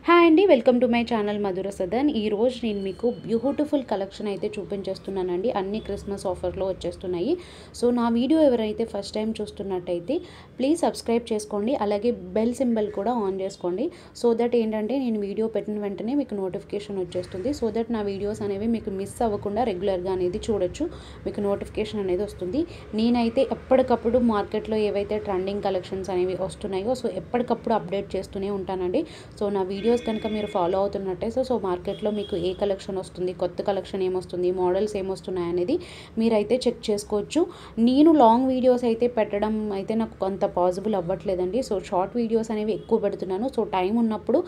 Hi అండి, welcome to my channel మధుర సదన్. ఈరోజు నేను మీకు బ్యూటిఫుల్ కలెక్షన్ అయితే చూపించేస్తున్నానండి. అన్ని క్రిస్మస్ ఆఫర్లో వచ్చేస్తున్నాయి. సో నా వీడియో ఎవరైతే ఫస్ట్ టైం చూస్తున్నట్టయితే ప్లీజ్ సబ్స్క్రైబ్ చేసుకోండి, అలాగే బెల్ సింబల్ కూడా ఆన్ చేసుకోండి. సో దట్ ఏంటంటే నేను వీడియో పెట్టిన వెంటనే మీకు నోటిఫికేషన్ వచ్చేస్తుంది. సో దట్ నా వీడియోస్ అనేవి మీకు మిస్ అవ్వకుండా రెగ్యులర్గా అనేది చూడొచ్చు, మీకు నోటిఫికేషన్ అనేది వస్తుంది. నేనైతే ఎప్పటికప్పుడు మార్కెట్లో ఏవైతే ట్రెండింగ్ కలెక్షన్స్ అనేవి వస్తున్నాయో సో ఎప్పటికప్పుడు అప్డేట్ చేస్తూనే ఉంటానండి. సో నా వీడియోస్ కనుక మీరు ఫాలో అవుతున్నట్టయితే సో మార్కెట్లో మీకు ఏ కలెక్షన్ వస్తుంది, కొత్త కలెక్షన్ ఏమొస్తుంది, మోడల్స్ ఏమొస్తున్నాయి అనేది మీరైతే చెక్ చేసుకోవచ్చు. నేను లాంగ్ వీడియోస్ అయితే పెట్టడం అయితే నాకు కొంత పాసిబుల్ అవ్వట్లేదండి. సో షార్ట్ వీడియోస్ అనేవి ఎక్కువ పెడుతున్నాను. సో టైం ఉన్నప్పుడు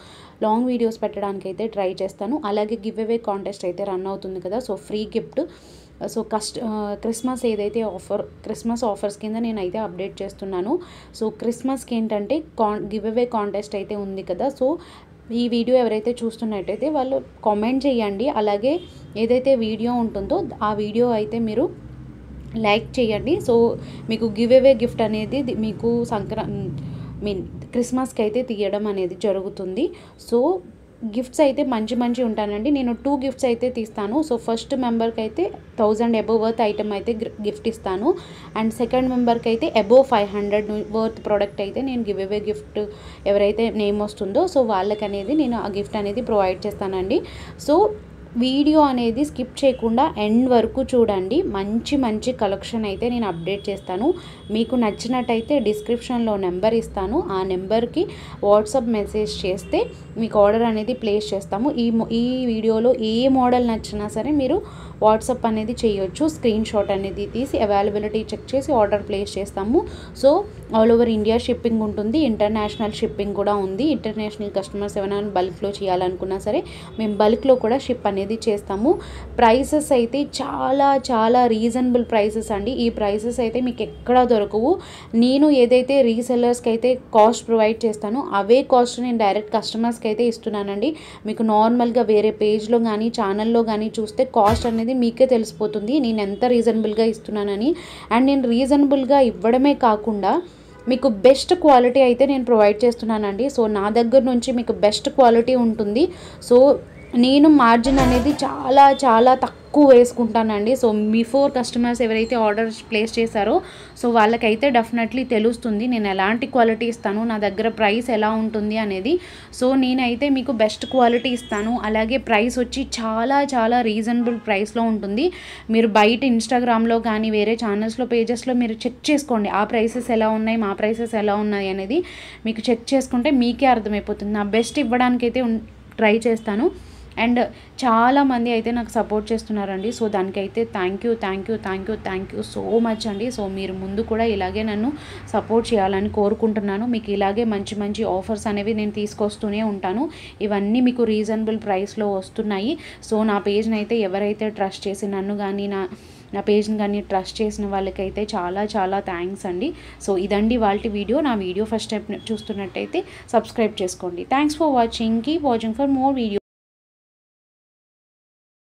లాంగ్ వీడియోస్ పెట్టడానికి అయితే ట్రై చేస్తాను. అలాగే గివ్ అవే కాంటెస్ట్ అయితే రన్ అవుతుంది కదా, so free gift. So Christmas ఏదైతే క్రిస్మస్ ఆఫర్స్ కింద నేనైతే అప్డేట్ చేస్తున్నాను. సో క్రిస్మస్కి ఏంటంటే గివ్ అవే కాంటెస్ట్ అయితే ఉంది కదా. సో ఈ వీడియో ఎవరైతే చూస్తున్నట్టయితే వాళ్ళు కామెంట్ చేయండి. అలాగే ఏదైతే వీడియో ఉంటుందో ఆ వీడియో అయితే మీరు లైక్ చేయండి. సో మీకు గివ్ అవే గిఫ్ట్ అనేది మీకు క్రిస్మస్కి అయితే తీయడం అనేది జరుగుతుంది. సో గిఫ్ట్స్ అయితే మంచి ఉంటానండి. నేను 2 గిఫ్ట్స్ అయితే తీస్తాను. సో ఫస్ట్ మెంబర్కి అయితే 1000 అబోవ్ వర్త్ ఐటమ్ అయితే గిఫ్ట్ ఇస్తాను. అండ్ సెకండ్ మెంబర్కి అయితే అబోవ్ 500 వర్త్ ప్రోడక్ట్ అయితే నేను గివ్ అవే గిఫ్ట్ ఎవరైతే నేమ్ వస్తుందో సో వాళ్ళకి అనేది నేను ఆ గిఫ్ట్ అనేది ప్రొవైడ్ చేస్తానండి. సో వీడియో అనేది స్కిప్ చేయకుండా ఎండ్ వరకు చూడండి. మంచి కలెక్షన్ అయితే నేను అప్డేట్ చేస్తాను. మీకు నచ్చినట్టయితే డిస్క్రిప్షన్లో నెంబర్ ఇస్తాను. ఆ నెంబర్కి వాట్సాప్ మెసేజ్ చేస్తే మీకు ఆర్డర్ అనేది ప్లేస్ చేస్తాము. ఈ వీడియోలో ఏ మోడల్ నచ్చినా సరే మీరు వాట్సాప్ అనేది చేయొచ్చు. స్క్రీన్ షాట్ అనేది తీసి అవైలబిలిటీ చెక్ చేసి ఆర్డర్ ప్లేస్ చేస్తాము. So all over India shipping ఉంటుంది, ఇంటర్నేషనల్ షిప్పింగ్ కూడా ఉంది. ఇంటర్నేషనల్ కస్టమర్స్ ఏమైనా బల్క్లో చేయాలనుకున్నా సరే మేము బల్క్లో కూడా షిప్ అనేది చేస్తాము. ప్రైసెస్ అయితే చాలా రీజనబుల్ ప్రైసెస్ అండి. ఈ ప్రైసెస్ అయితే మీకు ఎక్కడా దొరకవు. నేను ఏదైతే రీసెల్లర్స్కి అయితే కాస్ట్ ప్రొవైడ్ చేస్తానో అవే కాస్ట్ నేను డైరెక్ట్ కస్టమర్స్కి అయితే ఇస్తున్నానండి. మీకు నార్మల్గా వేరే పేజ్లో కానీ ఛానల్లో కానీ చూస్తే కాస్ట్ అనేది మీకే తెలిసిపోతుంది నేను ఎంత రీజనబుల్గా ఇస్తున్నానని. అండ్ నేను రీజనబుల్గా ఇవ్వడమే కాకుండా మీకు బెస్ట్ క్వాలిటీ అయితే నేను ప్రొవైడ్ చేస్తున్నానండి. సో నా దగ్గర నుంచి మీకు బెస్ట్ క్వాలిటీ ఉంటుంది. సో నేను మార్జిన్ అనేది చాలా తక్కువ వేసుకుంటానండి. సో బిఫోర్ కస్టమర్స్ ఎవరైతే ఆర్డర్స్ ప్లేస్ చేశారో సో వాళ్ళకైతే డెఫినెట్లీ తెలుస్తుంది నేను ఎలాంటి క్వాలిటీ ఇస్తాను, నా దగ్గర ప్రైస్ ఎలా ఉంటుంది అనేది. సో నేనైతే మీకు బెస్ట్ క్వాలిటీ ఇస్తాను. అలాగే ప్రైస్ వచ్చి చాలా రీజనబుల్ ప్రైస్లో ఉంటుంది. మీరు బయట ఇన్స్టాగ్రామ్లో కానీ వేరే ఛానల్స్లో పేజెస్లో మీరు చెక్ చేసుకోండి. ఆ ప్రైసెస్ ఎలా ఉన్నాయి, మా ప్రైసెస్ ఎలా ఉన్నాయి అనేది మీకు చెక్ చేసుకుంటే మీకే అర్థమైపోతుంది. నా బెస్ట్ ఇవ్వడానికైతే ట్రై చేస్తాను. అండ్ చాలామంది అయితే నాకు సపోర్ట్ చేస్తున్నారండి. సో దానికైతే థ్యాంక్ యూ సో మచ్ అండి. సో మీరు ముందు కూడా ఇలాగే నన్ను సపోర్ట్ చేయాలని కోరుకుంటున్నాను. మీకు ఇలాగే మంచి ఆఫర్స్ అనేవి నేను తీసుకొస్తూనే ఉంటాను. ఇవన్నీ మీకు రీజనబుల్ ప్రైస్లో వస్తున్నాయి. సో నా పేజ్ని అయితే ఎవరైతే ట్రస్ట్ చేసి నన్ను కానీ నా పేజ్ని కానీ ట్రస్ట్ చేసిన వాళ్ళకైతే చాలా థ్యాంక్స్ అండి. సో ఇదండి వాళ్ళ వీడియో. నా వీడియో ఫస్ట్ టైం చూస్తున్నట్టయితే సబ్స్క్రైబ్ చేసుకోండి. Thanks for watching. Keep watching for more video.